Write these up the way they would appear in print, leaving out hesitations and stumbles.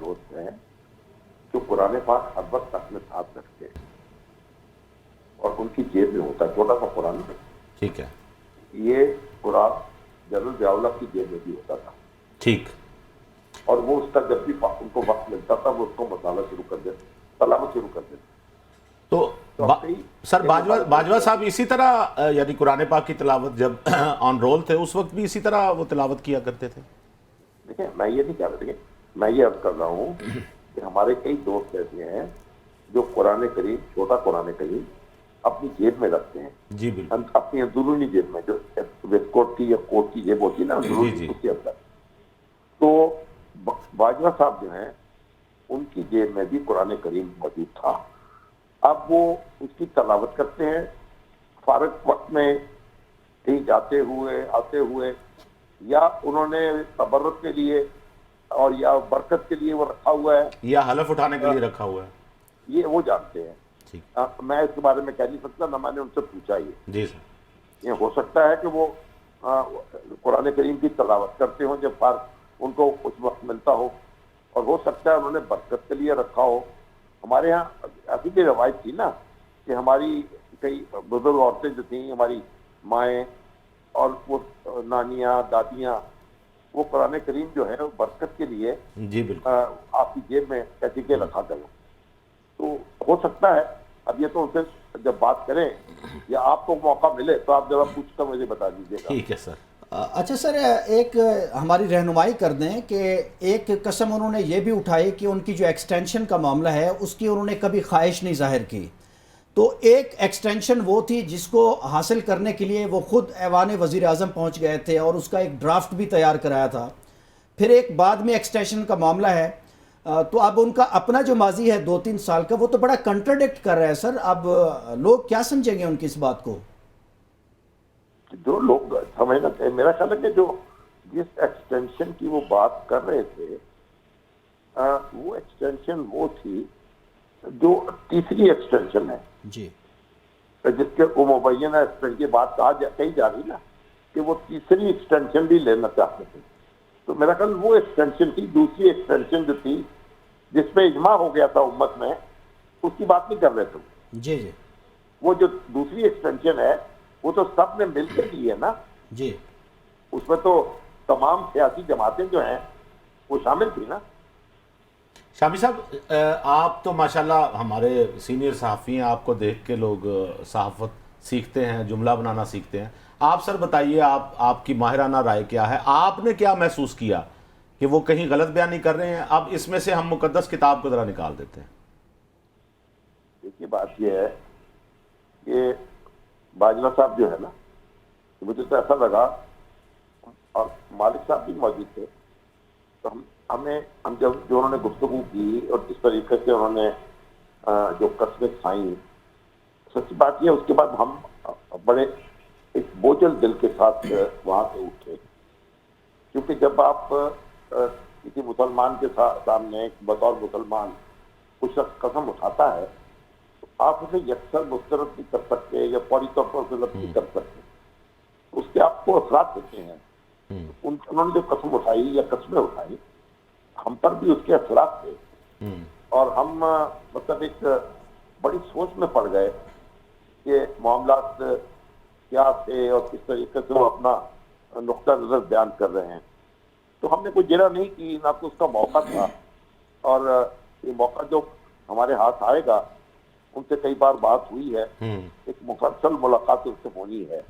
دوست ہیں جو قرآن پاک ہر وقت اپنے ساتھ رکھتے ہیں اور ان کی جیب میں ہوتا ہے چھوٹا سا قرآن میں. ٹھیک ہے. یہ قرآن جنرل ضیاء کی جیب میں بھی ہوتا تھا. ٹھیک. اور وہ اس کا جب بھی ان کو وقت ملتا تھا وہ اس کو مطالعہ شروع کر دیتے, تلاوت شروع کر دیتے. تو سر باجوہ صاحب اسی طرح یعنی قرآن پاک کی تلاوت جب آن رول تھے اس وقت بھی اسی طرح وہ تلاوت کیا کرتے تھے؟ دیکھیں میں یہ نہیں کہہ رہا, دیکھیں میں یہ عرض کر رہا ہوں کہ ہمارے کئی دوست ایسے ہیں جو قرآن کریم, چھوٹا قرآن کریم اپنی جیب میں رکھتے ہیں. جی بالکل. اپنی اندرونی جیب میں, جو ویسٹ کوٹ کی یا کوٹ کی جیب ہوتی ہے نا اندرونی, اس کے اندر. تو باجوہ صاحب جو ہیں ان کی جیب میں بھی قرآن کریم موجود تھا. اب وہ اس کی تلاوت کرتے ہیں فارغ وقت میں کہیں جاتے ہوئے آتے ہوئے, یا انہوں نے تبرک کے لیے اور یا برکت کے لیے وہ رکھا ہوا ہے, یا حلف اٹھانے کے لیے رکھا ہوا ہے, یہ وہ جانتے ہیں. میں اس کے بارے میں کہہ نہیں سکتا, نہ میں نے ان سے پوچھا. جی سر. یہ ہو سکتا ہے کہ وہ قرآن کریم کی تلاوت کرتے ہوں جب ان کو اس وقت ملتا ہو, اور ہو سکتا ہے انہوں نے برکت کے لیے رکھا ہو. ہمارے ہاں ایسی بھی روایت تھی نا کہ ہماری کئی بزرگ عورتیں جو تھیں, ہماری مائیں اور وہ نانیاں دادیاں, وہ قرآن کریم جو ہے برکت کے لیے جی بالکل آپ کی جیب میں کہتی کے رکھا کرو. تو ہو سکتا ہے, اب یہ تو ان سے جب بات کریں یا آپ کو موقع ملے تو آپ ذرا پوچھ کر مجھے بتا دیجیے گا. ٹھیک ہے سر. اچھا سر, ایک ہماری رہنمائی کر دیں کہ ایک قسم انہوں نے یہ بھی اٹھائی کہ ان کی جو ایکسٹینشن کا معاملہ ہے اس کی انہوں نے کبھی خواہش نہیں ظاہر کی. تو ایک ایکسٹینشن وہ تھی جس کو حاصل کرنے کے لیے وہ خود ایوان وزیر اعظم پہنچ گئے تھے اور اس کا ایک ڈرافٹ بھی تیار کرایا تھا. پھر ایک بعد میں ایکسٹینشن کا معاملہ ہے. تو اب ان کا اپنا جو ماضی ہے 2-3 سال کا, وہ تو بڑا کنٹرڈکٹ کر رہا ہے سر. اب لوگ کیا سمجھیں گے ان کی اس بات کو؟ جو لوگ سمجھنا چاہیے, میرا خیال ہے کہ جو جس ایکسٹینشن کی وہ بات کر رہے تھے وہ ایکسٹینشن وہ تھی جو تیسری ایکسٹینشن ہے جی, جس کے وہ مبینہ ایکسٹینشن کی بات کہی جا رہی نا کہ وہ تیسری ایکسٹینشن بھی لینا چاہتے تھے. تو میرا خیال وہ ایکسٹینشن تھی. دوسری ایکسٹینشن جو تھی جس پہ اجماع ہو گیا تھا امت میں, اس کی بات نہیں کر رہے تھے. جی جی, وہ جو دوسری ایکسٹینشن ہے وہ تو سب نے مل کے کی ہے نا. جی, اس میں تو تمام سیاسی جماعتیں جو ہیں وہ شامل تھی نا. شامی صاحب آپ تو ماشاءاللہ ہمارے سینئر صحافی ہیں, آپ کو دیکھ کے لوگ صحافت سیکھتے ہیں, جملہ بنانا سیکھتے ہیں. آپ سر بتائیے, آپ کی ماہرانہ رائے کیا ہے؟ آپ نے کیا محسوس کیا کہ وہ کہیں غلط بیانی کر رہے ہیں؟ اب اس میں سے ہم مقدس کتاب کو ذرا نکال دیتے ہیں. دیکھیے بات یہ ہے کہ باجوہ صاحب جو ہے نا, مجھے تو ایسا لگا, اور مالک صاحب بھی موجود تھے, تو ہم جب جو انہوں نے گفتگو کی اور جس طریقے سے انہوں نے جو قسمیں کھائیں, سچ بات یہ اس کے بعد ہم بڑے ایک بوجھل دل کے ساتھ وہاں سے اٹھے. کیونکہ جب آپ کسی مسلمان کے سامنے بطور مسلمان کچھ شخص قسم اٹھاتا ہے تو آپ اسے یکسر مسترد نہیں کر سکتے یا فوری طور پر اسے رد نہیں کر سکتے. اس کے آپ کو اثرات ہوتے ہیں. انہوں نے جو قسم اٹھائی یا قسمیں اٹھائی, ہم پر بھی اس کے اثرات تھے, اور ہم مطلب ایک بڑی سوچ میں پڑ گئے کہ معاملات کیا تھے اور کس طریقے سے وہ اپنا نقطہ نظر بیان کر رہے ہیں. تو ہم نے کوئی جرا نہیں کی, نہ تو اس کا موقع تھا, اور یہ موقع جو ہمارے ہاتھ آئے گا ان سے کئی بار بات ہوئی ہے, ایک مفصل ملاقات ان سے ہونی ہے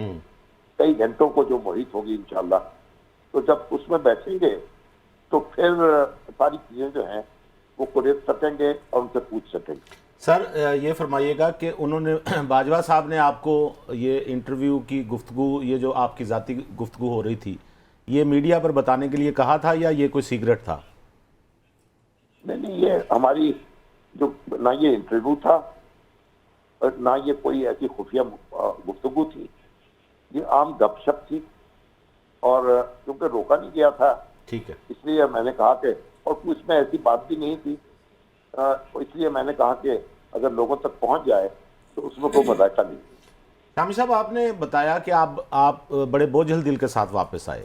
کئی گھنٹوں کو جو محیط ہوگی انشاءاللہ. تو جب اس میں بیٹھیں گے تو پھر ساری چیزیں جو ہیں وہ قریب سکیں گے اور ان سے پوچھ سکیں گے. سر یہ فرمائیے گا کہ انہوں نے باجوہ صاحب نے آپ کو یہ انٹرویو کی گفتگو, یہ جو آپ کی ذاتی گفتگو ہو رہی تھی, یہ میڈیا پر بتانے کے لیے کہا تھا یا یہ کوئی سیکرٹ تھا؟ نہیں, یہ ہماری جو نہ یہ انٹرویو تھا اور نہ یہ کوئی ایسی خفیہ گفتگو تھی, یہ عام گپ شپ تھی. اور کیونکہ روکا نہیں گیا تھا, ٹھیک ہے, اس لیے میں نے کہا کہ, اور اس میں ایسی بات بھی نہیں تھی, اس لیے میں نے کہا کہ اگر لوگوں تک پہنچ جائے تو اس میں کوئی مذائقہ نہیں. شامی صاحب آپ نے بتایا کہ آپ بڑے بوجھل دل کے ساتھ واپس آئے.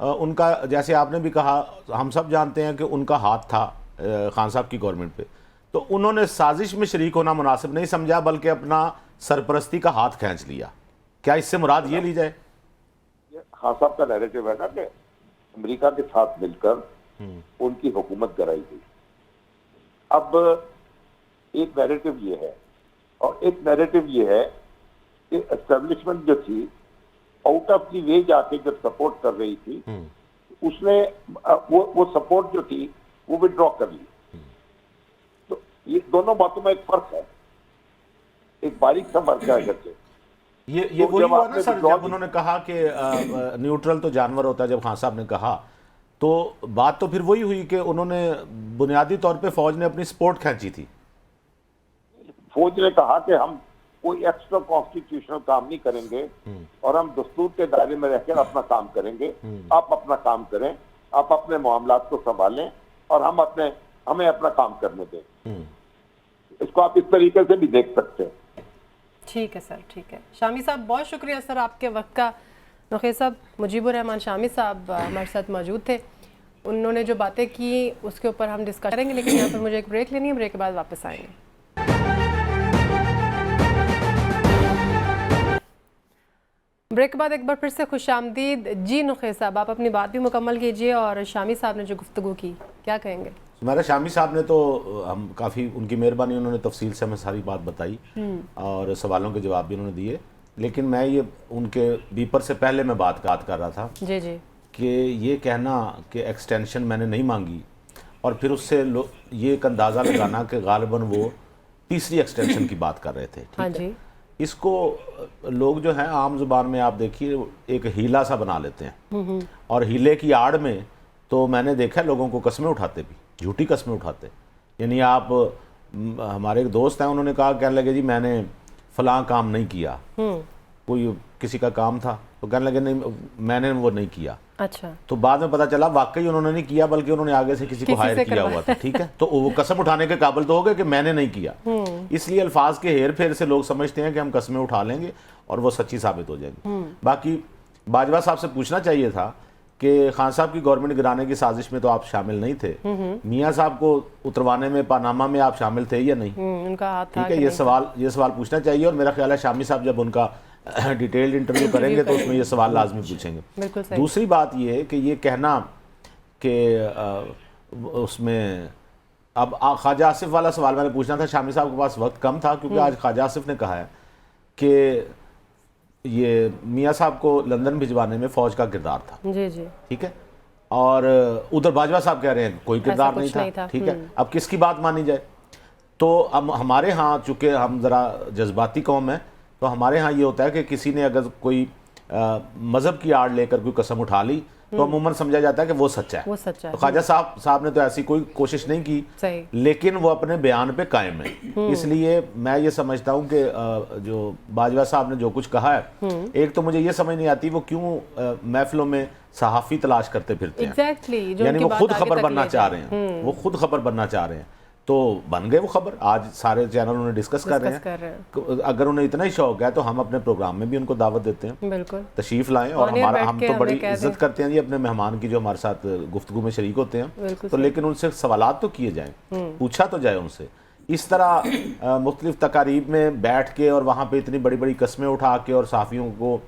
ان کا جیسے آپ نے بھی کہا، ہم سب جانتے ہیں کہ ان کا ہاتھ تھا خان صاحب کی گورنمنٹ پہ، تو انہوں نے سازش میں شریک ہونا مناسب نہیں سمجھا بلکہ اپنا سرپرستی کا ہاتھ کھینچ لیا. کیا اس سے مراد یہ لی جائے؟ خان صاحب کا نیریٹو ہے نا کہ امریکہ کے ساتھ مل کر ان کی حکومت کرائی گئی. اب ایک نیریٹو یہ ہے، اور ایک نیریٹو یہ ہے کہ اسٹیبلشمنٹ جو تھی آؤٹ آف دی وے جا کے جب سپورٹ کر رہی تھی، اس نے وہ سپورٹ جو تھی وہ وڈرا کر لی. تو یہ دونوں باتوں میں ایک فرق ہے، ایک باریک سا فرق ہے. اگرچہ یہ وہی ہوا نا سر، جب انہوں نے کہا کہ نیوٹرل تو جانور ہوتا ہے، جب خان صاحب نے کہا تو بات تو پھر وہی ہوئی کہ انہوں نے بنیادی طور پہ فوج نے اپنی سپورٹ کھینچی تھی. فوج نے کہا کہ ہم کوئی ایکسٹرا کانسٹیٹیوشنل کام نہیں کریں گے اور ہم دستور کے دائرے میں رہ کر اپنا کام کریں گے. آپ اپنا کام کریں، آپ اپنے معاملات کو سنبھالیں اور ہمیں اپنا کام کرنے دیں. اس کو آپ اس طریقے سے بھی دیکھ سکتے ہیں. ٹھیک ہے سر، ٹھیک ہے. شامی صاحب بہت شکریہ سر آپ کے وقت کا. نخیل صاحب، مجیب الرحمان شامی صاحب ہمارے ساتھ موجود تھے، انہوں نے جو باتیں کی اس کے اوپر ہم ڈسکس کریں گے، لیکن یہاں پر مجھے ایک بریک لینی ہے، بریک کے بعد واپس آئیں گے. بریک کے بعد ایک بار پھر سے خوش آمدید. جی نخیل صاحب، آپ اپنی بات بھی مکمل کیجئے اور شامی صاحب نے جو گفتگو کی کیا کہیں گے؟ ہمارا شامی صاحب نے تو ہم کافی ان کی مہربانی، انہوں نے تفصیل سے ہمیں ساری بات بتائی اور سوالوں کے جواب بھی انہوں نے دیے. لیکن میں یہ ان کے بیپر سے پہلے میں بات کر رہا تھا جی جی کہ یہ کہنا کہ ایکسٹینشن میں نے نہیں مانگی اور پھر اس سے یہ ایک اندازہ لگانا کہ غالباً وہ تیسری ایکسٹینشن کی بات کر رہے تھے. ہاں جی. اس کو لوگ جو ہیں عام زبان میں آپ دیکھیے ایک ہیلا سا بنا لیتے ہیں، اور ہیلے کی آڑ میں تو میں نے دیکھا لوگوں کو قسمیں اٹھاتے بھی، جھوٹی قسمیں اٹھاتے. یعنی آپ ہمارے ایک دوست ہیں، انہوں نے کہا، کہنے لگے جی میں نے فلاں کام نہیں کیا، کوئی کسی کا کام تھا تو کہنے لگے نہیں میں نے وہ نہیں کیا. اچھا. تو بعد میں پتا چلا واقعی انہوں نے نہیں کیا بلکہ انہوں نے آگے سے کسی کو ہائر کیا ہوا تھا. ٹھیک ہے، تو وہ قسم اٹھانے کے قابل تو ہو گئے کہ میں نے نہیں کیا. اس لیے الفاظ کے ہیر پھیر سے لوگ سمجھتے ہیں کہ ہم قسمیں اٹھا لیں گے اور وہ سچی ثابت ہو جائیں گی. باقی باجوہ صاحب سے پوچھنا چاہیے تھا کہ خان صاحب کی گورنمنٹ گرانے کی سازش میں تو آپ شامل نہیں تھے، میاں صاحب کو اتروانے میں پاناما میں آپ شامل تھے یا نہیں؟ ان کا ہاتھ تھا. ٹھیک ہے، یہ سوال پوچھنا چاہیے اور میرا خیال ہے شامی صاحب جب ان کا ڈیٹیلڈ انٹرویو کریں گے تو اس میں یہ سوال لازمی پوچھیں گے. دوسری بات یہ ہے کہ یہ کہنا کہ اس میں اب خواجہ آصف والا سوال میں نے پوچھنا تھا، شامی صاحب کے پاس وقت کم تھا کیونکہ آج خواجہ آصف نے کہا ہے کہ یہ میاں صاحب کو لندن بھجوانے میں فوج کا کردار تھا. جی جی ٹھیک ہے، اور ادھر باجوہ صاحب کہہ رہے ہیں کوئی کردار نہیں تھا. ٹھیک ہے، اب کس کی بات مانی جائے؟ تو ہمارے ہاں چونکہ ہم ذرا جذباتی قوم ہیں تو ہمارے ہاں یہ ہوتا ہے کہ کسی نے اگر کوئی مذہب کی آڑ لے کر کوئی قسم اٹھا لی تو عموماً سمجھا جاتا ہے کہ وہ سچا ہے. تو خواجہ صاحب نے تو ایسی کوئی کوشش نہیں کی، لیکن وہ اپنے بیان پہ قائم ہے. اس لیے میں یہ سمجھتا ہوں کہ جو باجوہ صاحب نے جو کچھ کہا ہے، ایک تو مجھے یہ سمجھ نہیں آتی وہ کیوں محفلوں میں صحافی تلاش کرتے پھرتے ہیں. یعنی وہ خود خبر بننا چاہ رہے ہیں، وہ خود خبر بننا چاہ رہے ہیں تو بن گئے وہ خبر. آج سارے چینلوں نے ڈسکس کر رہے ہیں. اگر انہیں اتنا ہی شوق ہے تو ہم اپنے پروگرام میں بھی ان کو دعوت دیتے ہیں، بالکل تشریف لائیں. اور ہم تو بڑی عزت کرتے ہیں جی اپنے مہمان کی جو ہمارے ساتھ گفتگو میں شریک ہوتے ہیں، تو لیکن ان سے سوالات تو کیے جائیں، پوچھا تو جائے ان سے. اس طرح مختلف تقاریب میں بیٹھ کے اور وہاں پہ اتنی بڑی بڑی قسمیں اٹھا کے اور صحافیوں کو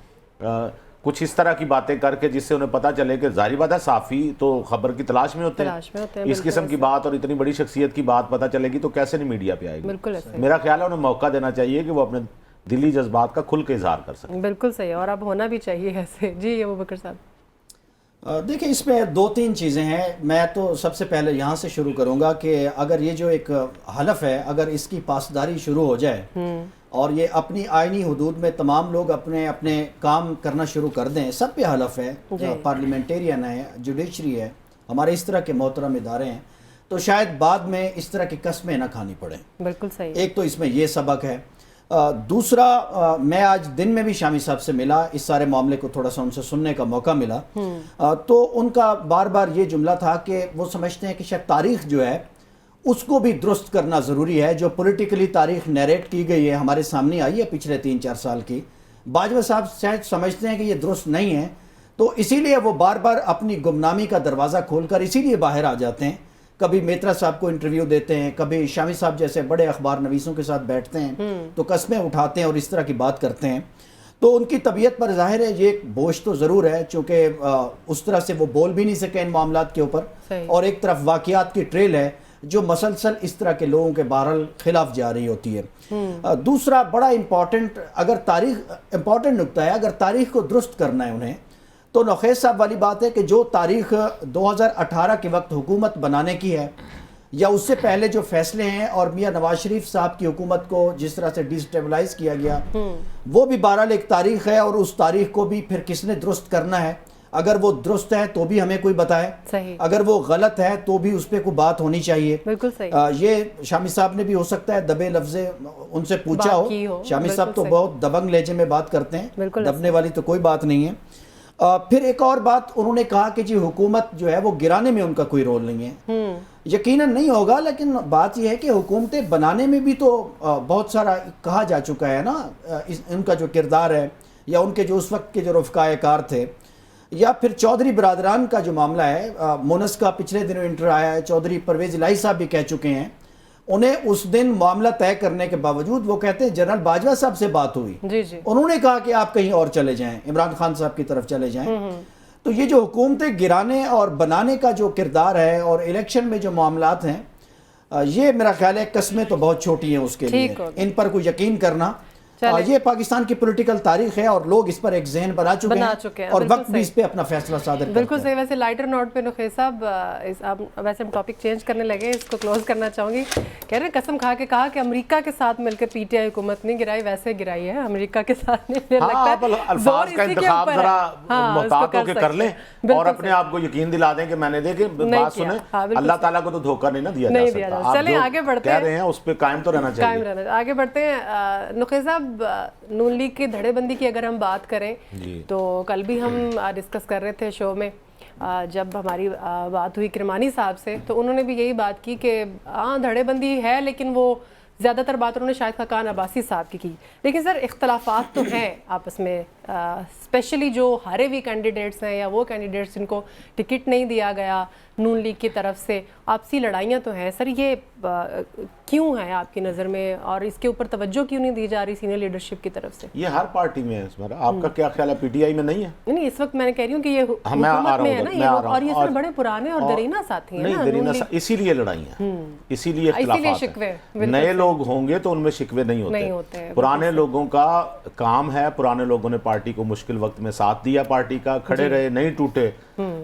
کچھ اس طرح کی باتیں کر کے جس سے انہیں پتہ چلے کہ ظاہری بات ہے صحافی تو خبر کی تلاش میں ہوتے ہیں، اس قسم کی بات اور اتنی بڑی شخصیت کی بات پتہ چلے گی تو کیسے نہیں میڈیا پہ آئے گی. میرا خیال ہے انہیں موقع دینا چاہیے کہ وہ اپنے دلی جذبات کا کھل کے اظہار کر سکیں. بالکل صحیح، اور اب ہونا بھی چاہیے ایسے. جی ابوبکر صاحب. دیکھیں اس میں دو تین چیزیں ہیں. میں تو سب سے پہلے یہاں سے شروع کروں گا کہ اگر یہ جو ایک حلف ہے اگر اس کی پاسداری شروع ہو جائے اور یہ اپنی آئینی حدود میں تمام لوگ اپنے اپنے کام کرنا شروع کر دیں، سب پہ حلف ہے، پارلیمنٹیرین ہے، جوڈیشری ہے، ہمارے اس طرح کے محترم ادارے ہیں، تو شاید بعد میں اس طرح کی قسمیں نہ کھانی پڑیں. بالکل صحیح. ایک تو اس میں یہ سبق ہے. دوسرا، میں آج دن میں بھی شامی صاحب سے ملا، اس سارے معاملے کو تھوڑا سا ان سے سننے کا موقع ملا، تو ان کا بار بار یہ جملہ تھا کہ وہ سمجھتے ہیں کہ شاید تاریخ جو ہے اس کو بھی درست کرنا ضروری ہے. جو پولیٹیکلی تاریخ نیریٹ کی گئی ہے ہمارے سامنے آئی ہے پچھلے 3-4 سال کی، باجوہ صاحب شاید سمجھتے ہیں کہ یہ درست نہیں ہے. تو اسی لیے وہ بار بار اپنی گمنامی کا دروازہ کھول کر اسی لیے باہر آ جاتے ہیں. کبھی میترا صاحب کو انٹرویو دیتے ہیں, کبھی شامی صاحب جیسے بڑے اخبار نویسوں کے ساتھ بیٹھتے ہیں تو قسمیں اٹھاتے ہیں اور اس طرح کی بات کرتے ہیں. تو ان کی طبیعت پر ظاہر ہے یہ ایک بوجھ تو ضرور ہے, چونکہ اس طرح سے وہ بول بھی نہیں سکے ان معاملات کے اوپر, اور ایک طرف واقعات کی ٹریل ہے جو مسلسل اس طرح کے لوگوں کے بہرحال خلاف جا رہی ہوتی ہے. دوسرا بڑا امپورٹنٹ امپورٹنٹ نکتہ ہے, اگر تاریخ کو درست کرنا ہے انہیں, تو نوخیز صاحب والی بات ہے کہ جو تاریخ 2018 کے وقت حکومت بنانے کی ہے یا اس سے پہلے جو فیصلے ہیں اور میاں نواز شریف صاحب کی حکومت کو جس طرح سے ڈیسٹیبلائز کیا گیا, وہ بھی بہرحال ایک تاریخ ہے, اور اس تاریخ کو بھی پھر کس نے درست کرنا ہے. اگر وہ درست ہے تو بھی ہمیں کوئی بتائے, اگر وہ غلط ہے تو بھی اس پہ کوئی بات ہونی چاہیے. بالکل صحیح. یہ شامی صاحب نے بھی ہو سکتا ہے دبے لفظے ان سے پوچھا ہو. شامی صاحب تو بہت دبنگ لہجے میں بات کرتے ہیں, دبنے والی تو کوئی بات نہیں ہے. پھر ایک اور بات انہوں نے کہا کہ جی حکومت جو ہے وہ گرانے میں ان کا کوئی رول نہیں ہے. یقیناً نہیں ہوگا, لیکن بات یہ ہے کہ حکومتیں بنانے میں بھی تو بہت سارا کہا جا چکا ہے نا, ان کا جو کردار ہے یا ان کے جو اس وقت کے جو رفقائے کار تھے, یا پھر چودھری برادران کا جو معاملہ ہے. مونس کا پچھلے دنوں انٹر آیا ہے, چودھری پرویز الہی صاحب بھی کہہ چکے ہیں, انہیں اس دن معاملہ طے کرنے کے باوجود وہ کہتے ہیں جنرل باجوہ صاحب سے بات ہوئی, انہوں نے کہا کہ آپ کہیں اور چلے جائیں, عمران خان صاحب کی طرف چلے جائیں. تو یہ جو حکومتیں گرانے اور بنانے کا جو کردار ہے اور الیکشن میں جو معاملات ہیں, یہ میرا خیال ہے قسمیں تو بہت چھوٹی ہیں اس کے لیے, ان پر کوئی یقین کرنا. یہ پاکستان کی پولیٹیکل تاریخ ہے اور لوگ اس پر ایک ذہن بنا چکے ہیں اور وقت بھی اس پہ اپنا فیصلہ صادر کرتے ہیں. بالکل صحیح. ویسے لائٹر نوٹ پہ نوخیز صاحب, ویسے ہم ٹاپک چینج کرنے لگے, اس کو کلوز کرنا چاہوں گی. کہہ رہے قسم کھا کے کہا کہ امریکہ کے ساتھ مل کے پی ٹی آئی حکومت نہیں گرائی, ویسے گرائی ہے امریکہ کے ساتھ. الفاظ کا انتخاب ذرا محتاط ہو کے کر لیں اور اپنے آپ کو یقین دلا دیں کہ میں نے دیکھے بات سنیں, اللہ تعالیٰ کو تو دھوکہ نہیں نہ دیا جا سکتا. چلیں آگے بڑھتے ہیں, کہہ رہے ہیں اس پہ قائم تو رہنا چاہیے. آگے بڑھتے ہیں. نوخیز صاحب, نون لیگ کی دھڑے بندی کی اگر ہم بات کریں تو کل بھی ہم ڈسکس کر رہے تھے شو میں, جب ہماری بات ہوئی کرمانی صاحب سے, تو انہوں نے بھی یہی بات کی کہ ہاں دھڑے بندی ہے, لیکن وہ زیادہ تر بات انہوں نے شاہد خاقان عباسی صاحب کی. لیکن سر اختلافات تو ہیں آپس میں, اسپیشلی جو ہارے ہوئے کینڈیڈیٹس ہیں یا وہ کینڈیڈیٹس جن کو ٹکٹ نہیں دیا گیا نون لیگ کی طرف سے, آپسی لڑائیاں تو ہیں. سر یہ کیوں ہیں آپ کی نظر میں, اور اس کے اوپر توجہ کیوں نہیں دی جا رہی سینئر لیڈرشپ کی طرف سے؟ یہ ہر پارٹی میں ہے. آپ کا کیا خیال ہے, پی ٹی آئی میں نہیں ہے؟ نہیں, اس وقت میں نے کہہ رہی ہوں کہ یہ حکومت میں ہے نا, اور یہ سر بڑے پرانے اور درینا ساتھی ہیں نا, اسی لیے لڑائیاں, اسی لیے اختلافات ہیں. نئے لوگ ہوں گے تو ان میں شکوے نہیں ہوتے. پرانے لوگوں کا کام ہے, پرانے لوگوں نے پارٹی کو مشکل وقت میں ساتھ دیا, پارٹی کا کھڑے رہے, نہیں ٹوٹے.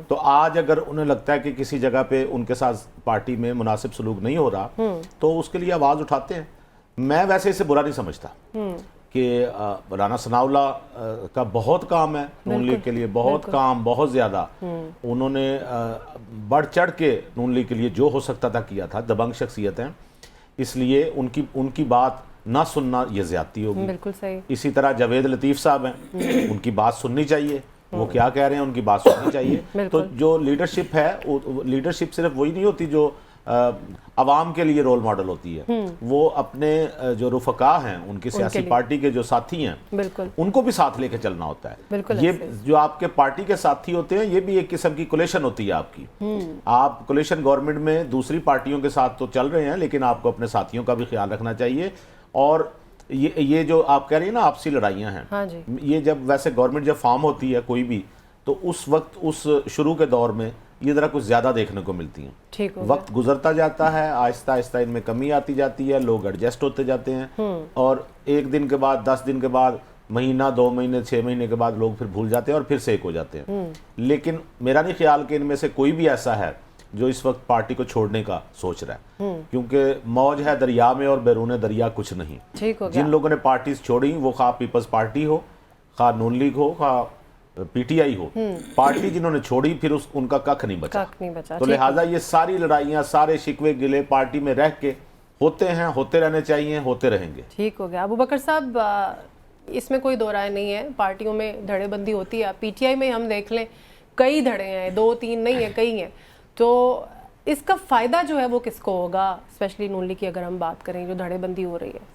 تو آج اگر انہیں لگتا ہے کہ کسی جگہ پہ ان کے ساتھ پارٹی میں مناسب سلوک نہیں ہو رہا تو اس کے لیے آواز اٹھاتے ہیں. میں ویسے اسے برا نہیں سمجھتا کہ رانا ثناء اللہ کا بہت کام ہے نون لیگ کے لیے, بہت کام, بہت زیادہ. انہوں نے بڑھ چڑھ کے نون لیگ کے لیے جو ہو سکتا تھا کیا تھا, دبنگ شخصیت ہیں, اس لیے ان کی بات نہ سننا یہ زیادتی ہوگی. بالکل صحیح. اسی طرح جاوید لطیف صاحب ہیں, ان کی بات سننی چاہیے, وہ کیا کہہ رہے ہیں ان کی بات سننی چاہیے. تو جو لیڈرشپ ہے, لیڈرشپ صرف وہی نہیں ہوتی جو عوام کے لیے رول ماڈل ہوتی ہے, وہ اپنے جو رفقا ہیں, ان کی سیاسی پارٹی کے جو ساتھی ہیں, ان کو بھی ساتھ لے کے چلنا ہوتا ہے. یہ جو آپ کے پارٹی کے ساتھی ہوتے ہیں, یہ بھی ایک قسم کی کولیشن ہوتی ہے آپ کی. آپ کولیشن گورنمنٹ میں دوسری پارٹیوں کے ساتھ تو چل رہے ہیں, لیکن آپ کو اپنے ساتھیوں کا بھی خیال رکھنا چاہیے. اور یہ جو آپ کہہ رہی ہیں نا آپسی لڑائیاں ہیں, یہ جب ویسے گورنمنٹ جب فارم ہوتی ہے کوئی بھی, تو اس وقت اس شروع کے دور میں یہ ذرا کچھ زیادہ دیکھنے کو ملتی ہیں. وقت گزرتا جاتا ہے, آہستہ آہستہ ان میں کمی آتی جاتی ہے, لوگ ایڈجسٹ ہوتے جاتے ہیں, اور ایک دن کے بعد, 10 دن کے بعد, مہینہ, 2 مہینے, 6 مہینے کے بعد لوگ پھر بھول جاتے ہیں اور پھر سے ایک ہو جاتے ہیں. لیکن میرا نہیں خیال کہ ان میں سے کوئی بھی ایسا ہے جو اس وقت پارٹی کو چھوڑنے کا سوچ رہا ہے, کیونکہ موج ہے دریا میں اور بیرون دریا کچھ نہیں. جن لوگوں نے پارٹیز چھوڑی, وہ خواہ پیپلز پارٹی ہو, خواہ نون لیگ ہو, خواہ P T I who, party جنہوں نے چھوڑی پھر ان کا ککھ نہیں بچا. تو لہٰذا یہ ساری لڑائیاں, سارے شکوے گلے پارٹی میں رہ کے ہوتے ہیں, ہوتے رہنے چاہیے, ہوتے رہیں گے. ٹھیک ہو گیا. ابو بکر صاحب, اس میں کوئی دو رائے نہیں ہے, پارٹیوں میں دھڑے بندی ہوتی ہے. پی ٹی آئی میں ہم دیکھ لیں کئی دھڑے ہیں, 2 3 نہیں ہیں, کئی ہیں. تو اس کا فائدہ جو ہے وہ کس کو ہوگا, اسپیشلی نون لیگ کی اگر ہم بات کریں جو دھڑے بندی ہو رہی ہے؟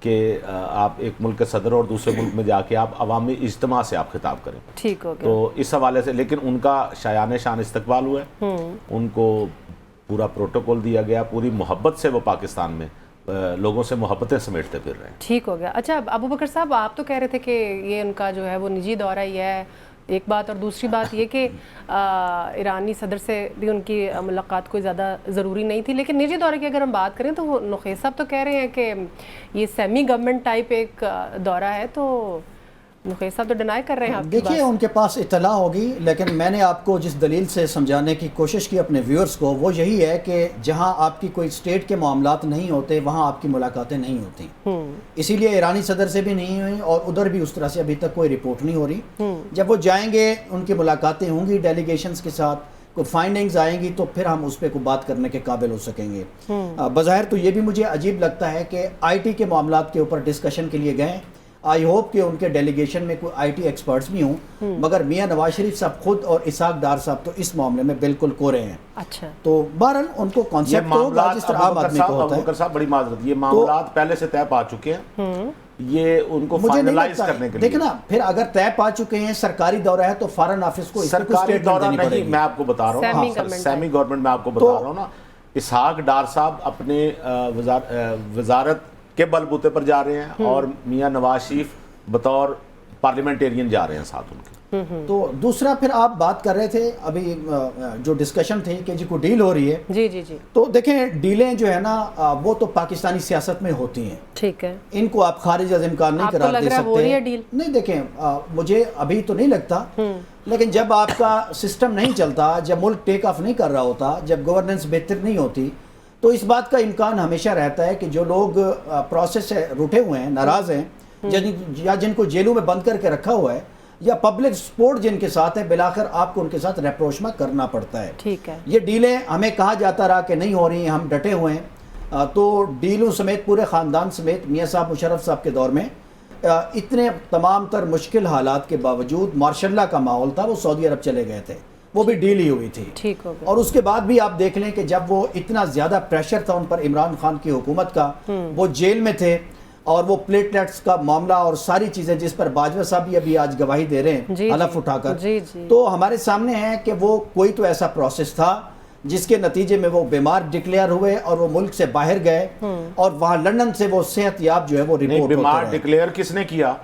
کہ آپ ایک ملک کے صدر اور دوسرے ملک میں جا کے آپ عوامی اجتماع سے آپ خطاب کریں. ٹھیک ہو گیا. تو اس حوالے سے لیکن ان کا شایان شان استقبال ہوا ہے, ان کو پورا پروٹوکول دیا گیا, پوری محبت سے وہ پاکستان میں لوگوں سے محبتیں سمیٹتے پھر رہے ہیں. ٹھیک ہو گیا. اچھا ابو بکر صاحب, آپ تو کہہ رہے تھے کہ یہ ان کا جو ہے وہ نجی دورہ ہی ہے, ایک بات, اور دوسری بات یہ کہ ایرانی صدر سے بھی ان کی ملاقات کوئی زیادہ ضروری نہیں تھی, لیکن نجی دورے کی اگر ہم بات کریں تو وہ نخیس صاحب تو کہہ رہے ہیں کہ یہ سیمی گورنمنٹ ٹائپ ایک دورہ ہے, تو نخیس صاحب تو ڈینائی کر رہے ہیں آپ کی دیکھیے ان کے پاس اطلاع ہوگی, لیکن میں نے آپ کو جس دلیل سے سمجھانے کی کوشش کی اپنے ویورز کو وہ یہی ہے کہ جہاں آپ کی کوئی اسٹیٹ کے معاملات نہیں ہوتے وہاں آپ کی ملاقاتیں نہیں ہوتی, اسی لیے ایرانی صدر سے بھی نہیں ہوئی اور ادھر بھی اس طرح سے ابھی تک کوئی رپورٹ نہیں ہو رہی. جب وہ جائیں گے ان کی ملاقاتیں ہوں گی ڈیلیگیشنز کے ساتھ, کوئی فائنڈنگز آئیں گی تو پھر ہم اس پہ کوئی بات کرنے کے قابل ہو سکیں گے. بظاہر تو یہ بھی مجھے عجیب لگتا ہے کہ آئی ٹی کے معاملات کے اوپر ڈسکشن کے لیے گئے, آئی ہوپ کہ ان کے ڈیلیگیشن میں کوئی آئی ٹی ایکسپرٹس بھی ہوں, مگر میاں نواز شریف صاحب خود اور اسحاق ڈار صاحب تو اس معاملے میں بالکل کوڑے ہیں. اچھا, تو بہرحال ان کو کانسیپٹ ہوگا جس طرح عام آدمی کو ہوتا ہے. ابوبکر صاحب بڑی معذرت, یہ معاملات پہلے سے طے پا چکے ہیں, یہ ان کو مجھے نہیں فائنلائز لگتا کرنے کے دیکھیں لیے. نا, پھر اگر طے پا چکے ہیں سرکاری دورہ ہے تو فارن آفس کو اس کو سرکاری اسٹیٹمنٹ دورہ دینی پڑے نہیں, گی. میں آپ کو بتا رہا ہوں, سیمی گورنمنٹ میں آپ کو بتا رہا ہوں نا. اسحاق ڈار صاحب اپنے وزارت کے بل بوتے پر جا رہے ہیں اور میاں نواز شریف بطور پارلیمنٹیرین جا رہے ہیں ساتھ ان کے. تو دوسرا پھر آپ بات کر رہے تھے ابھی جو ڈسکشن تھی کہ جی کو ڈیل ہو رہی ہے. جی جی جی, تو دیکھیں ڈیلیں جو ہے نا وہ تو پاکستانی سیاست میں ہوتی ہیں, ٹھیک ہے, ان کو آپ خارج از امکان نہیں قرار دے سکتے. نہیں دیکھیں مجھے ابھی تو نہیں لگتا, لیکن جب آپ کا سسٹم نہیں چلتا, جب ملک ٹیک آف نہیں کر رہا ہوتا, جب گورننس بہتر نہیں ہوتی, تو اس بات کا امکان ہمیشہ رہتا ہے کہ جو لوگ پروسیس سے روٹے ہوئے ہیں, ناراض ہیں, یا جن کو جیلوں میں بند کر کے رکھا ہوا ہے, یا پبلک سپورٹ جن کے ساتھ ہے, بلاخر آپ کو ان کے ساتھ ریپروشمہ کرنا پڑتا ہے. ٹھیک ہے, یہ ڈیلیں ہمیں کہا جاتا رہا کہ نہیں ہو رہی ہیں, ہم ڈٹے ہوئے ہیں, تو ڈیلوں سمیت پورے خاندان سمیت میاں صاحب مشرف صاحب کے دور میں اتنے تمام تر مشکل حالات کے باوجود ماشاء اللہ کا ماحول تھا, وہ سعودی عرب چلے گئے تھے, وہ بھی ڈیل ہی ہوئی تھی. ٹھیک ہو گیا. اور اس کے بعد بھی آپ دیکھ لیں کہ جب وہ اتنا زیادہ پریشر تھا ان پر عمران خان کی حکومت کا, وہ جیل میں تھے, اور وہ پلیٹلیٹس کا معاملہ اور ساری چیزیں جس پر باجوہ صاحب بھی ابھی آج گواہی دے رہے ہیں حلف اٹھا کر, تو ہمارے سامنے ہے کہ وہ کوئی تو ایسا پروسیس تھا جس کے نتیجے میں وہ بیمار ڈکلیئر ہوئے اور وہ ملک سے باہر گئے, اور وہاں لندن سے وہ صحت یاب جو ہے وہ رپورٹ ہوتے بیمار رہے. ڈکلیئر کس نے کیا؟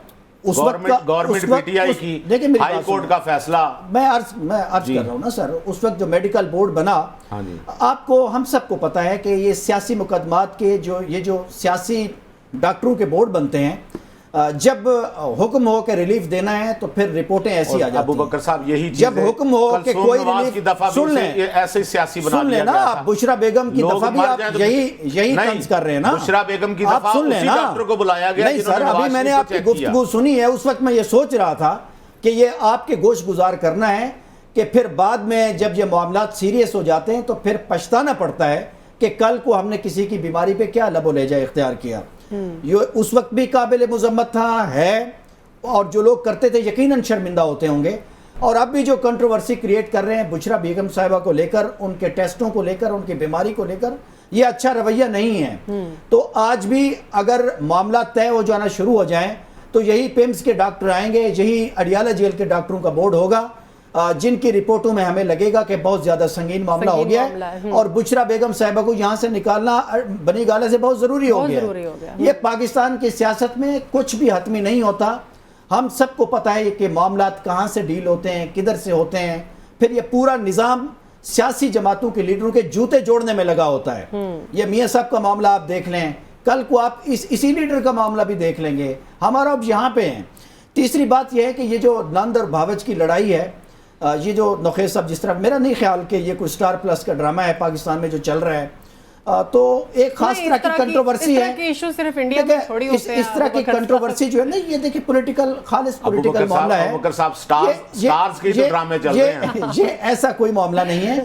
گورنمنٹ پی ٹی آئی کی, ہائی کورٹ کا فیصلہ. میں عرض کر رہا ہوں نا سر, اس وقت جو میڈیکل بورڈ بنا, آپ کو ہم سب کو پتا ہے کہ یہ سیاسی مقدمات کے جو سیاسی ڈاکٹروں کے بورڈ بنتے ہیں, جب حکم ہو کہ ریلیف دینا ہے تو پھر رپورٹیں ایسی آ جاتی ہیں. ابو بکر صاحب یہی چیز جب حکم ہو کہ کوئی ریلیف, سن لیں, ایسے سیاسی بنا سن لیں نا آپ, بشرا بیگم کی دفعہ بھی آپ یہی طنز کر رہے ہیں نا. بشرا بیگم کی دفعہ اسی ڈاکٹر کو بلایا گیا. نہیں سر, ابھی میں نے آپ کی گفتگو سنی ہے, اس وقت میں یہ سوچ رہا تھا کہ یہ آپ کے گوش گزار کرنا ہے کہ پھر بعد میں جب یہ معاملات سیریس ہو جاتے ہیں تو پھر پچھتانا پڑتا ہے کہ کل کو ہم نے کسی کی بیماری پہ کیا لب و لہجہ اختیار کیا. یہ اس وقت بھی قابل مذمت تھا, ہے, اور جو لوگ کرتے تھے یقیناً شرمندہ ہوتے ہوں گے. اور اب بھی جو کنٹروورسی کریٹ کر رہے ہیں بشرا بیگم صاحبہ کو لے کر, ان کے ٹیسٹوں کو لے کر, ان کی بیماری کو لے کر, یہ اچھا رویہ نہیں ہے. تو آج بھی اگر معاملات طے ہو جانا شروع ہو جائیں تو یہی پیمز کے ڈاکٹر آئیں گے, یہی اڈیالہ جیل کے ڈاکٹروں کا بورڈ ہوگا, جن کی رپورٹوں میں ہمیں لگے گا کہ بہت زیادہ سنگین معاملہ ہو گیا ہے, اور بشرا بیگم صاحبہ کو یہاں سے نکالنا بنی گالہ سے بہت ضروری ہو گیا ہے. یہ پاکستان کی سیاست میں کچھ بھی حتمی نہیں ہوتا. ہم سب کو پتہ ہے کہ معاملات کہاں سے ڈیل ہوتے ہیں, کدھر سے ہوتے ہیں, پھر یہ پورا نظام سیاسی جماعتوں کے لیڈروں کے جوتے جوڑنے میں لگا ہوتا ہے. یہ میاں صاحب کا معاملہ آپ دیکھ لیں, کل کو آپ اسی لیڈر کا معاملہ بھی دیکھ لیں گے. ہمارا اب یہاں پہ ہیں. تیسری بات یہ ہے کہ یہ جو نند اور بھاوچ کی لڑائی ہے, یہ جو نخیس صاحب, جس طرح میرا نہیں خیال کہ یہ کوئی سٹار پلس کا ڈرامہ ہے پاکستان میں جو چل رہا ہے, تو ایک خاص طرح کی کنٹروورسی ہے. اس طرح کی کنٹروورسی جو ہے نا, یہ دیکھیں پولیٹیکل, خالص پولیٹیکل معاملہ ہے. یہ ایسا کوئی معاملہ نہیں ہے.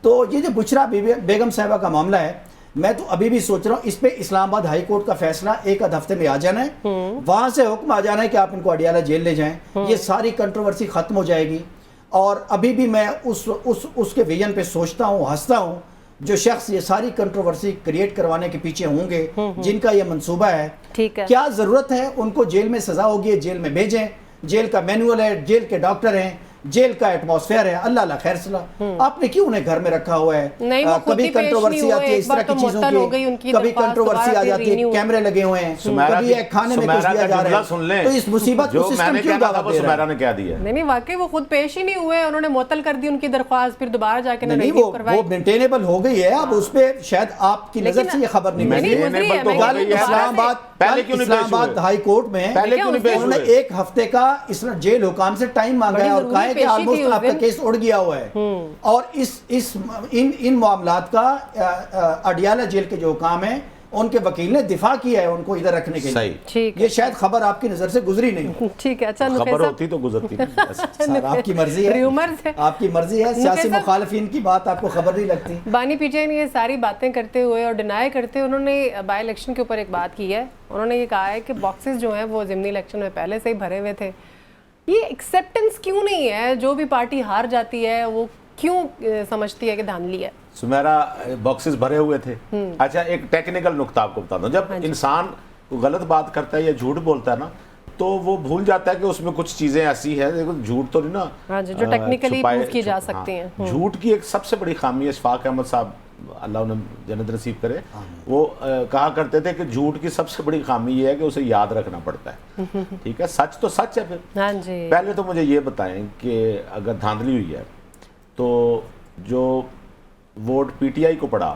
تو یہ جو بشرا بیگم صاحبہ کا معاملہ ہے, میں تو ابھی بھی سوچ رہا ہوں اس پہ اسلام آباد ہائی کورٹ کا فیصلہ ایک آدھ ہفتے میں آ جانا ہے, وہاں سے حکم آ جانا ہے کہ آپ ان کو اڈیالہ جیل لے جائیں. یہ ساری کنٹروورسی ختم ہو جائے گی. اور ابھی بھی میں اس کے ویژن پہ سوچتا ہوں, ہنستا ہوں, جو شخص یہ ساری کنٹروورسی کریٹ کروانے کے پیچھے ہوں گے، جن کا یہ منصوبہ ہے، ٹھیک ہے، کیا ضرورت ہے ان کو جیل میں سزا ہوگی، جیل میں بھیجیں، جیل کا مینول ہے، جیل کے ڈاکٹر ہیں، جیل کا ایٹماسفیئر ہے، اللہ اللہ خیر صلاح، آپ نے کیوں انہیں گھر میں رکھا ہوا ہے؟ نہیں، وہ خود کبھی ہی پیش نہیں کنٹروورسی ہوئے، آتی ہے ایک اس طرح بار کی تو چیزوں معطل ہو گئی ان کی، کی کبھی درخواست، کنٹروورسی دوبارہ آ پھر جاتی ہے، renew۔ کیمرے لگے ہوئے ہیں، کبھی ایک کھانے میں کچھ دیا جا رہا ہے، تو اس مصیبت کو سسٹم کیوں دعوت دے رہا سمیرا ہے؟ نے کیا دیا؟ نہیں واقعی وہ خود پیش ہی نہیں ہوئے، انہوں نے معطل کر دی ان کی درخواست، پھر دوبارہ جا کے نہیں وہ مینٹینیبل ہو گئی ہے، اب اس پہ شاید آپ کی نظر سے یہ خبر نہیں ملی۔ اسلام آباد ہائی کورٹ میں انہوں نے ایک ہفتے کا جیل حکام سے ٹائم مانگا ہے اور کہا ہے کہ آلموسٹ آپ کا کیس اڑ گیا ہوا ہے، اور ان معاملات کا اڈیالہ جیل کے جو حکام ہیں ان کے وکیل نے دفاع کیا ہے ان کو ادھر رکھنے کے لیے۔ یہ شاید خبر آپ کی نظر سے گزری نہیں، ٹھیک ہے، اچھا خبر ہوتی تو گزرتی نہیں۔ آپ کی مرضی ہے، آپ کی مرضی ہے، سیاسی مخالفین کی بات آپ کو خبر نہیں لگتی۔ بانی پی ٹی آئی نے یہ ساری باتیں کرتے ہوئے اور ڈینائی کرتے ہوئے انہوں نے بائی الیکشن کے اوپر ایک بات کی ہے، انہوں نے یہ کہا ہے کہ باکسز جو ہیں وہ ضمنی الیکشن میں پہلے سے ہی بھرے ہوئے تھے، یہ ایکسیپٹنس کیوں نہیں ہے؟ جو بھی پارٹی ہار جاتی ہے وہ کیوں سمجھتی ہے کہ دھاندلی ہے؟ سمیرا باکسز بھرے ہوئے تھے۔ اچھا ایک ٹیکنیکل نقطہ آپ کو بتا دوں، جب انسان غلط بات کرتا ہے یا جھوٹ بولتا ہے نا تو وہ بھول جاتا ہے کہ اس میں کچھ چیزیں ایسی ہیں، جھوٹ تو نہیں نا جو ٹیکنیکلی پروف کی جا سکتی ہیں۔ جھوٹ کی ایک سب سے بڑی خامی اشفاق احمد صاحب اللہ انہیں جنت نصیب کرے، وہ کہا کرتے تھے کہ جھوٹ کی سب سے بڑی خامی یہ ہے کہ اسے یاد رکھنا پڑتا ہے، ٹھیک ہے، سچ تو سچ ہے۔ پھر پہلے تو مجھے یہ بتائیں کہ اگر دھاندلی ہوئی ہے تو جو ووٹ پی ٹی آئی کو پڑا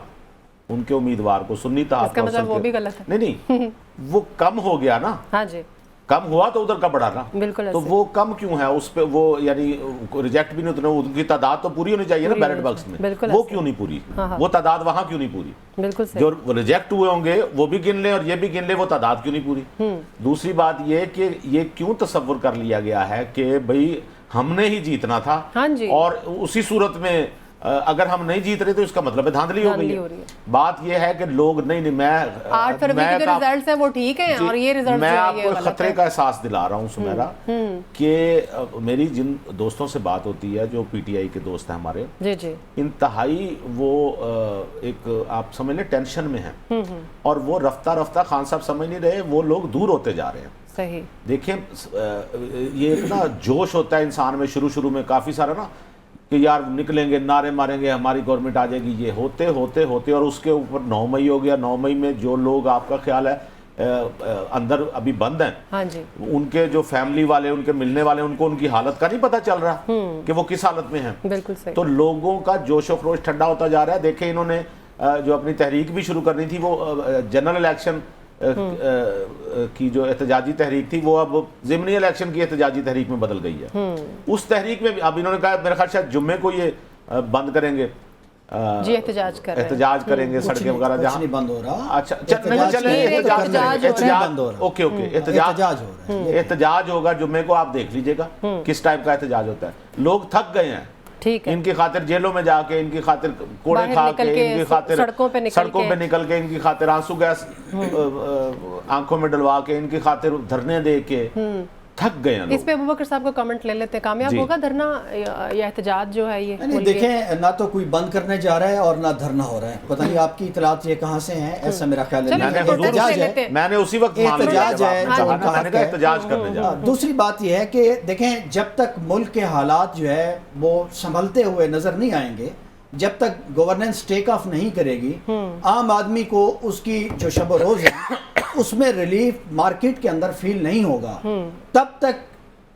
ان کے امیدوار کو سنی تحفظ وہ بھی غلط ہے، نہیں وہ کم ہو گیا نا، ہاں جی کم ہوا تو ادھر کا بڑھا نا، بالکل، تو وہ کم کیوں ہے اس پہ، وہ یعنی ریجیکٹ بھی نہیں اتنا، ان کی تعداد تو پوری ہونی چاہیے نا بیلٹ باکس میں، وہ کیوں نہیں پوری، وہ تعداد وہاں کیوں نہیں پوری، بالکل جو ریجیکٹ ہوئے ہوں گے وہ بھی گن لیں اور یہ بھی گن لیں، وہ تعداد کیوں نہیں پوری۔ دوسری بات یہ کہ یہ کیوں تصور کر لیا گیا ہے کہ بھئی ہم نے ہی جیتنا تھا، اور اسی صورت میں اگر ہم نہیں جیت رہے تو اس کا مطلب ہے دھاندلی ہو گئی ہے۔ بات یہ ہے کہ لوگ نہیں، میں 8 فروری کے جو ریزلٹس ہیں وہ ٹھیک ہیں اور یہ ریزلٹس میں آپ کو خطرے کا احساس دلا رہا ہوں سمیرا، کہ میری جن دوستوں سے بات ہوتی ہے جو پی ٹی آئی کے دوست ہیں ہمارے، انتہائی وہ ایک آپ سمجھ لیں ٹینشن میں ہیں، اور وہ رفتہ رفتہ خان صاحب سمجھ نہیں رہے، وہ لوگ دور ہوتے جا رہے ہیں۔ صحیح دیکھیں یہ اتنا جوش ہوتا ہے انسان میں شروع میں کافی سارا نا کہ یار نکلیں گے، نعرے ماریں گے، ہماری گورنمنٹ آ جائے گی، یہ ہوتے اور اس کے اوپر 9 مئی ہو گیا۔ 9 مئی میں جو لوگ آپ کا خیال ہے اندر ابھی بند ہیں، ان کے جو فیملی والے، ان کے ملنے والے، ان کو ان کی حالت کا نہیں پتہ چل رہا کہ وہ کس حالت میں ہیں، بالکل صحیح۔ تو لوگوں کا جوش و خروش ٹھنڈا ہوتا جا رہا ہے۔ دیکھیں انہوں نے جو اپنی تحریک بھی شروع کرنی تھی، وہ جنرل الیکشن کی جو احتجاجی تحریک تھی وہ اب ضمنی الیکشن کی احتجاجی تحریک میں بدل گئی ہے۔ اس تحریک میں اب انہوں نے کہا میرے خیال شاید جمعے کو یہ بند کریں گے، جی احتجاج کریں گے سڑکیں وغیرہ جہاں نہیں بند ہو رہا۔ اچھا احتجاج ہوگا جمعے کو، آپ دیکھ لیجئے گا کس ٹائپ کا احتجاج ہوتا ہے۔ لوگ تھک گئے ہیں ان کی خاطر جیلوں میں جا کے، ان کی خاطر کوڑے کھا کے، ان کی خاطر سڑکوں پہ نکل کے، ان کی خاطر آنسو گیس آنکھوں میں ڈلوا کے، ان کی خاطر دھرنے دے کے تھک گئے ہیں۔ اس پہ ابوبکر صاحب کا کمنٹ لے لیتے ہیں، کامیاب ہوگا دھرنا یا احتجاج جو ہے؟ یہ دیکھیں نہ تو کوئی بند کرنے جا رہا ہے اور نہ دھرنا ہو رہا ہے، پتہ نہیں آپ کی اطلاعات یہ کہاں سے ہیں، ایسا میرا خیال ہے میں نے اسی وقت احتجاج ہے۔ احتجاج کرنے جا۔ دوسری بات یہ ہے کہ دیکھیں جب تک ملک کے حالات جو ہے وہ سنبھلتے ہوئے نظر نہیں آئیں گے، جب تک گورننس ٹیک آف نہیں کرے گی، عام آدمی کو اس کی جو شب و روز ہے اس میں ریلیف مارکیٹ کے اندر فیل نہیں ہوگا، تب تک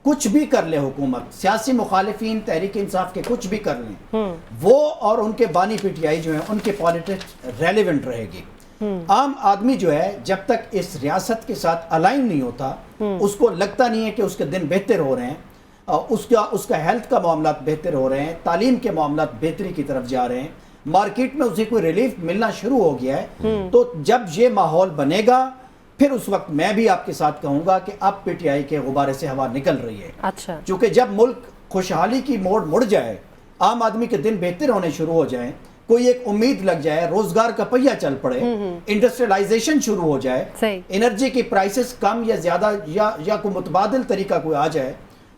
کچھ بھی کر لے حکومت، سیاسی مخالفین تحریک انصاف کے کچھ بھی کر لیں، وہ اور ان کے بانی پی ٹی آئی جو ہیں ان کے پالیٹکس ریلیونٹ رہے گی۔ عام آدمی جو ہے جب تک اس ریاست کے ساتھ الائن نہیں ہوتا، اس کو لگتا نہیں ہے کہ اس کے دن بہتر ہو رہے ہیں، اس کا ہیلتھ کا معاملات بہتر ہو رہے ہیں، تعلیم کے معاملات بہتری کی طرف جا رہے ہیں، مارکیٹ میں اسے کوئی ریلیف ملنا شروع ہو گیا ہے، تو جب یہ ماحول بنے گا پھر اس وقت میں بھی آپ کے ساتھ کہوں گا کہ اب پی ٹی آئی کے غبارے سے ہوا نکل رہی ہے۔ اچھا، چونکہ جب ملک خوشحالی کی موڑ مڑ جائے، عام آدمی کے دن بہتر ہونے شروع ہو جائیں، کوئی ایک امید لگ جائے، روزگار کا پہیہ چل پڑے، انڈسٹریلائزیشن شروع ہو جائے، انرجی کی پرائسز کم یا زیادہ یا کوئی متبادل طریقہ کوئی آ جائے،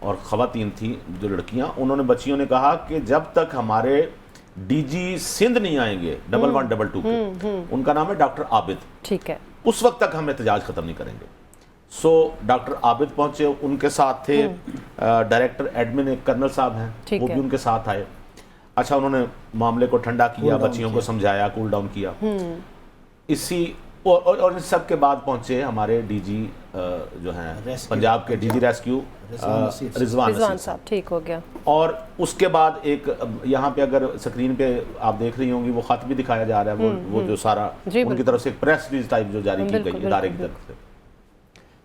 اور خواتین تھیں جو لڑکیاں، انہوں نے بچیوں نے کہا کہ جب تک ہمارے ڈی جی سندھ نہیں آئیں گے 1112 کے، ان کا نام ہے ڈاکٹر عابد، ٹھیک ہے، اس وقت تک ہم احتجاج ختم نہیں کریں گے. سو ڈاکٹر عابد پہنچے، ان کے ساتھ تھے ڈائریکٹر ایڈمن ایک کرنل صاحب ہیں، وہ بھی ان کے ساتھ آئے. اچھا، انہوں نے معاملے کو ٹھنڈا کیا، بچیوں کو سمجھایا، کول ڈاؤن کیا. اسی اور ان سب کے بعد پہنچے ہمارے ڈی جی جو ہیں پنجاب کے ڈی جی ریسکیو رضوان صاحب، ٹھیک ہو گیا. اور اس کے بعد ایک یہاں پہ اگر سکرین پہ آپ دیکھ رہی ہوں گی وہ خط بھی دکھایا جا رہا ہے، وہ جو سارا ان کی طرف سے ایک پریس ریلیز ٹائپ جو جاری کی گئی ادارے کی طرف سے.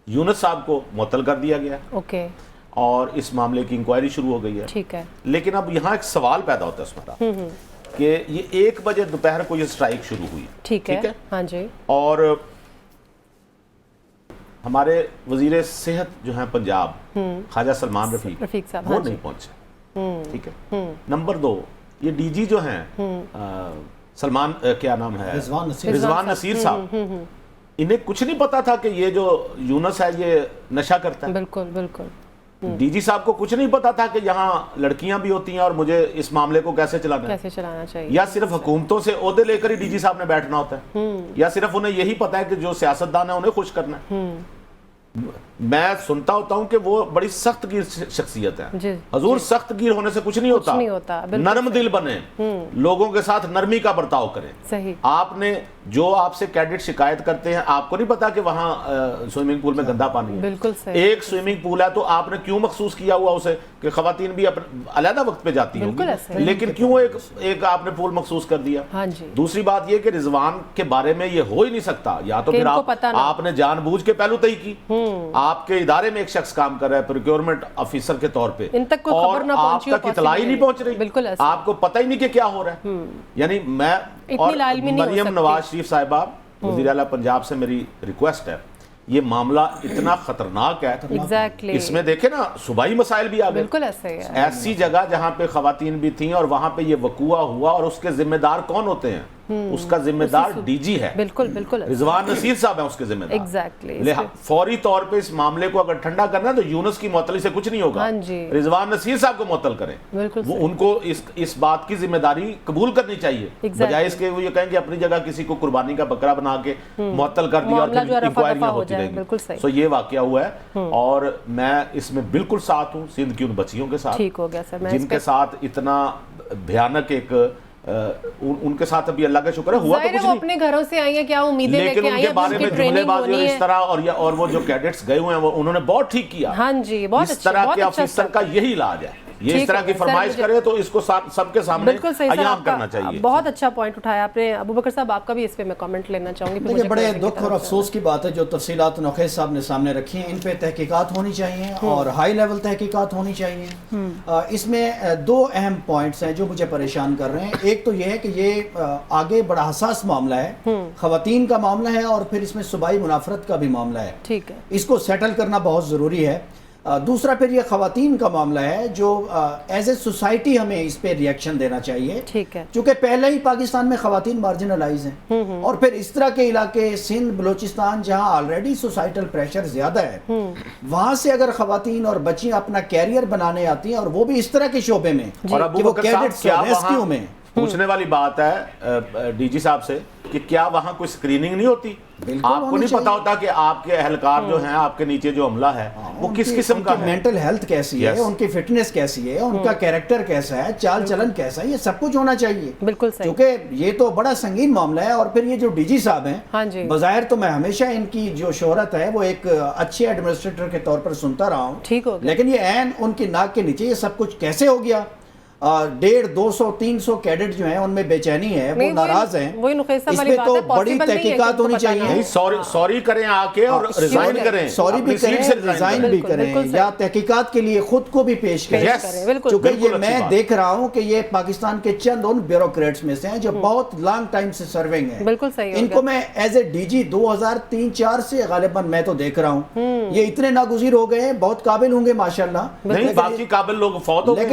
یونس صاحب کو معطل کر دیا گیا، اوکے، اور اس معاملے کی انکوائری شروع ہو گئی ہے. ٹھیک ہے. لیکن اب یہاں ایک سوال پیدا ہوتا ہے سمیرا کہ یہ 1 بجے دوپہر کو یہ سٹرائک شروع ہوئی، ٹھیک ہے، ہاں جی، اور ہمارے وزیر صحت جو ہیں پنجاب خواجہ سلمان رفیق صاحب وہ نہیں پہنچے. ٹھیک ہے. نمبر 2، یہ ڈی جی جو ہیں سلمان کیا نام ہے، رضوان نصیر صاحب، انہیں کچھ نہیں پتا تھا کہ یہ جو یونس ہے یہ نشہ کرتا ہے. بالکل بالکل. ڈی جی صاحب کو کچھ نہیں پتا تھا کہ یہاں لڑکیاں بھی ہوتی ہیں اور مجھے اس معاملے کو کیسے چلانا چاہیے، یا صرف حکومتوں سے عہدے لے کر ہی ڈی جی صاحب نے بیٹھنا ہوتا ہے، یا صرف انہیں یہی پتا ہے کہ جو سیاستدان ہیں انہیں خوش کرنا ہے. میں سنتا ہوتا ہوں کہ وہ بڑی سخت گیر شخصیت ہے. حضور سخت گیر ہونے سے کچھ نہیں ہوتا، نرم دل بنے، لوگوں کے ساتھ نرمی کا برتاؤ کریں. صحیح. آپ نے جو آپ سے کیڈٹ شکایت کرتے ہیں، آپ کو نہیں پتا کہ وہاں سوئمنگ پول میں گندا پانی ہے. بالکل صحیح. ایک سوئمنگ پول ہے تو آپ نے کیوں مخصوص کیا ہوا اسے کہ خواتین بھی علیحدہ وقت پہ جاتی ہوں گی، لیکن کیوں ایک آپ نے پول مخصوص کر دیا. دوسری بات یہ کہ رضوان کے بارے میں یہ ہو ہی نہیں سکتا، یا تو پھر آپ نے جان بوجھ کے پہلو تئی کی، آپ کے ادارے میں ایک شخص کام کر رہا ہے پروکیورمنٹ آفیسر کے طور پہ، اور آپ تک اطلاع ہی نہیں پہنچ رہی، آپ کو پتہ ہی نہیں کہ کیا ہو رہا ہے. یعنی میں اور مریم نواز شریف صاحبہ وزیر اعلیٰ پنجاب سے میری ریکویسٹ ہے، یہ معاملہ اتنا خطرناک ہے، اس میں دیکھیں نا صوبائی مسائل بھی آ گئے، ایسی جگہ جہاں پہ خواتین بھی تھیں اور وہاں پہ یہ وقوع ہوا، اور اس کے ذمہ دار کون ہوتے ہیں؟ اس کا ذمہ دار ڈی جی ہے، بالکل بالکل، رضوان نصیر صاحب ہیں اس کے ذمہ دار. فوری طور پہ اس معاملے کو اگر ٹھنڈا کرنا ہے تو یونس کی معطلی سے کچھ نہیں ہوگا، رضوان نصیر صاحب کو معطل کریں. وہ ان کو اس بات کی ذمہ داری قبول کرنی چاہیے، بجائے اس کے وہ یہ کہیں کہ اپنی جگہ کسی کو قربانی کا بکرا بنا کے معطل کر دیا اور پھر انکوائریاں ہوتی رہیں گی. سو یہ واقعہ ہوا ہے، اور میں اس میں بالکل ساتھ ہوں سندھ کی ان بچیوں کے ساتھ جن کے ساتھ اتنا بھیانک ایک ان کے ساتھ ابھی اللہ کا شکر ہے ہوا تو کچھ نہیں، اپنے گھروں سے آئی ہیں، کیا امیدیں لے کے آئی ہیں، لیکن ان کے بارے میں جملے بازی اور اس طرح، اور وہ جو کیڈٹس گئے ہوئے ہیں انہوں نے بہت ٹھیک کیا. ہاں جی، بہت اچھا. اس طرح کے آفیسر کا یہی علاج ہے، یہ اس طرح کی فرمائش کرے تو اس کو سب کے سامنے عیان کرنا چاہیے. بہت اچھا پوائنٹ اٹھایا آپ نے ابو بکر صاحب، آپ کا بھی اس پہ میں کامنٹ لینا چاہوں گی. دیکھیں، بڑے دکھ اور افسوس کی بات ہے جو تفصیلات نوخیز صاحب نے سامنے رکھی ہیں، ان پہ تحقیقات ہونی چاہیے اور ہائی لیول تحقیقات ہونی چاہیے. اس میں 2 اہم پوائنٹس ہیں جو مجھے پریشان کر رہے ہیں. ایک تو یہ ہے کہ یہ آگے بڑا حساس معاملہ ہے، خواتین کا معاملہ ہے، اور پھر اس میں صوبائی منافرت کا بھی معاملہ ہے. ٹھیک ہے، اس کو سیٹل کرنا بہت ضروری ہے. دوسرا پھر یہ خواتین کا معاملہ ہے جو ایز اے سوسائٹی ہمیں اس پہ ریئیکشن دینا چاہیے، ٹھیک ہے، چونکہ پہلے ہی پاکستان میں خواتین مارجنلائز ہیں، اور پھر اس طرح کے علاقے سندھ بلوچستان جہاں آلریڈی سوسائٹل پریشر زیادہ ہے، وہاں سے اگر خواتین اور بچیاں اپنا کیریئر بنانے آتی ہیں، اور وہ بھی اس طرح کے شعبے میں کہ وہ کیڈٹس ریسکیو میں. پوچھنے والی بات ہے ڈی جی صاحب سے کہ کیا وہاں کوئی سکریننگ نہیں ہوتی؟ آپ کو نہیں پتا ہوتا کہ آپ کے اہلکار جو ہیں، آپ کے نیچے جو عملہ ہے وہ کس قسم کا ہے، مینٹل ہیلتھ کیسی ہے، ان کی فٹنس کیسی ہے، ان کا کیریکٹر کیسا ہے، چال چلن کیسا ہے، یہ سب کچھ ہونا چاہیے. بالکل صحیح، کیونکہ یہ تو بڑا سنگین معاملہ ہے. اور پھر یہ جو ڈی جی صاحب ہیں، بظاہر تو میں ہمیشہ ان کی جو شہرت ہے وہ ایک اچھے ایڈمنسٹریٹر کے طور پر سنتا رہا ہوں، لیکن یہ عین ان کی ناک کے نیچے یہ سب کچھ کیسے ہو گیا؟ 150 200 300 کیڈٹ جو ہیں ان میں بے چینی ہے، وہ ناراض ہیں. اس میں تو بڑی تحقیقات ہونی چاہیے. سوری کریں آ کے اور ریزائن کریں، سوری بھی کریں، ریزائن بھی کریں، یا تحقیقات کے لیے خود کو بھی پیش کریں. چونکہ یہ میں دیکھ رہا ہوں کہ یہ پاکستان کے چند ان بیوروکریٹس میں سے ہیں جو بہت لانگ ٹائم سے سرونگ ہیں. ان کو میں ایز اے ڈی جی 2003-4 سے غالباً میں تو دیکھ رہا ہوں، یہ اتنے ناگزیر ہو گئے ہیں، بہت قابل ہوں گے ماشاءاللہ، نہیں باقی قابل لوگ فوت ہو گئے،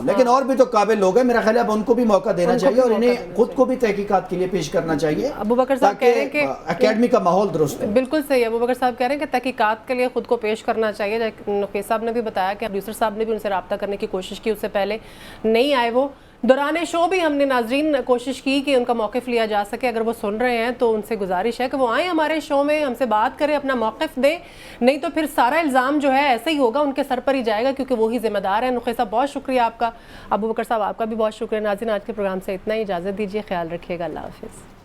لیکن اور بھی تو قابل لوگ ہیں، میرا خیال ہے اب ان کو بھی موقع دینا چاہیے اور انہیں خود کو بھی تحقیقات کے لیے پیش کرنا چاہیے. ابو بکر صاحب کہہ رہے ہیں کہ اکیڈمی کا ماحول درست ہے. بالکل صحیح ہے. ابو بکر صاحب کہہ رہے ہیں کہ تحقیقات کے لیے خود کو پیش کرنا چاہیے. نقیس صاحب نے بھی بتایا کہ پروڈیوسر صاحب نے بھی ان سے رابطہ کرنے کی کوشش کی، اس سے پہلے نہیں آئے. وہ دوران شو بھی ہم نے ناظرین کوشش کی کہ ان کا موقف لیا جا سکے. اگر وہ سن رہے ہیں تو ان سے گزارش ہے کہ وہ آئیں ہمارے شو میں، ہم سے بات کریں، اپنا موقف دیں، نہیں تو پھر سارا الزام جو ہے ایسا ہی ہوگا، ان کے سر پر ہی جائے گا کیونکہ وہی ذمہ دار ہیں. نقیس صاحب بہت شکریہ آپ کا. ابو بکر صاحب آپ کا بھی بہت شکریہ. ناظرین آج کے پروگرام سے اتنا ہی، اجازت دیجیے، خیال رکھیے گا. اللہ حافظ.